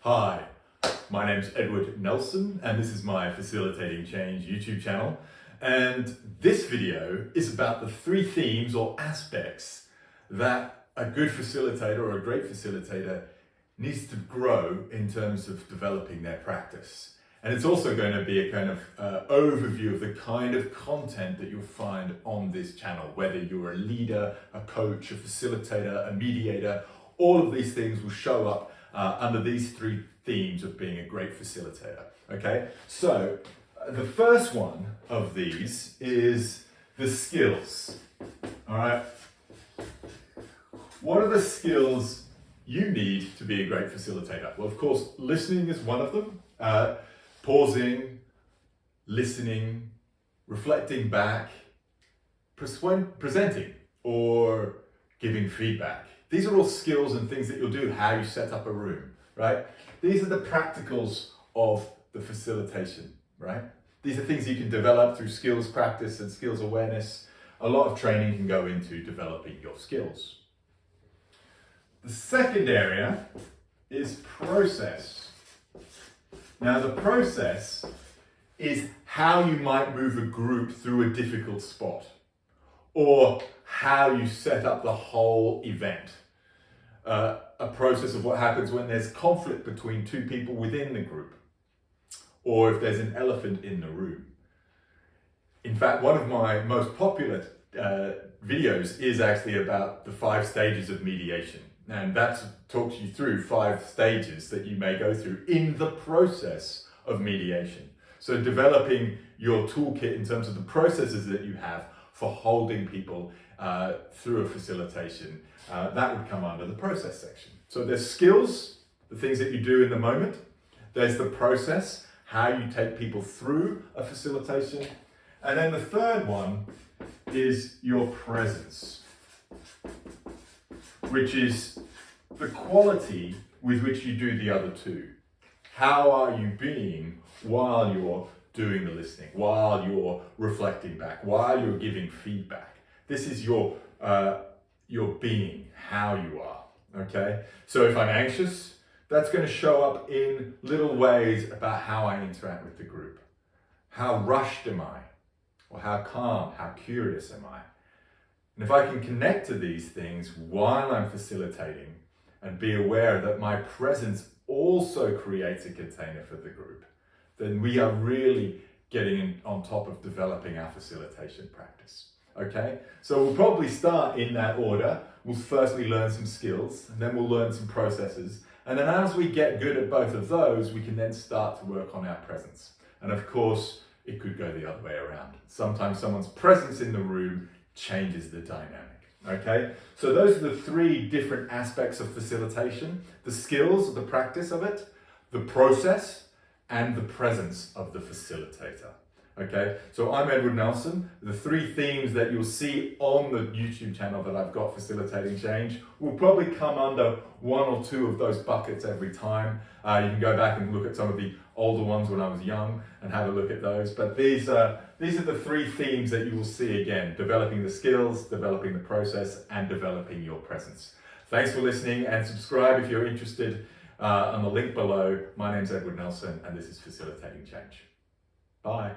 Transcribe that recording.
Hi, my name's Edward Nelson and this is my Facilitating Change YouTube channel. And this video is about the three themes or aspects that a good facilitator or a great facilitator needs to grow in terms of developing their practice. And it's also going to be a kind of overview of the kind of content that you'll find on this channel, whether you're a leader, a coach, a facilitator, a mediator. All of these things will show up under these three themes of being a great facilitator. Okay, so the first one of these is the skills. All right, what are the skills you need to be a great facilitator? Well, of course, listening is one of them. Pausing, listening, reflecting back, presenting, or giving feedback. These are all skills and things that you'll do, how you set up a room, right? These are the practicals of the facilitation, right? These are things you can develop through skills practice and skills awareness. A lot of training can go into developing your skills. The second area is process. Now, the process is how you might move a group through a difficult spot, or how you set up the whole event. A process of what happens when there's conflict between two people within the group, or if there's an elephant in the room. In fact, one of my most popular videos is actually about the 5 stages of mediation. And that talks you through 5 stages that you may go through in the process of mediation. So developing your toolkit in terms of the processes that you have for holding people through a facilitation, that would come under the process section. So there's skills, the things that you do in the moment. There's the process, how you take people through a facilitation. And then the third one is your presence, which is the quality with which you do the other two. How are you being while you're doing the listening, while you're reflecting back, while you're giving feedback? This is your being, how you are, okay? So if I'm anxious, that's going to show up in little ways about how I interact with the group. How rushed am I? Or how calm, how curious am I? And if I can connect to these things while I'm facilitating and be aware that my presence also creates a container for the group, then we are really getting on top of developing our facilitation practice. Okay, so we'll probably start in that order. We'll firstly learn some skills, and then we'll learn some processes. And then as we get good at both of those, we can then start to work on our presence. And of course, it could go the other way around. Sometimes someone's presence in the room changes the dynamic. Okay, so those are the 3 different aspects of facilitation: the skills, the practice of it, the process, and the presence of the facilitator. Okay, so I'm Edward Nelson. The 3 themes that you'll see on the YouTube channel that I've got, Facilitating Change, will probably come under 1 or 2 of those buckets every time. You can go back and look at some of the older ones when I was young and have a look at those. But these are the 3 themes that you will see again: developing the skills, developing the process, and developing your presence. Thanks for listening, and subscribe if you're interested on the link below. My name's Edward Nelson, and this is Facilitating Change. Bye.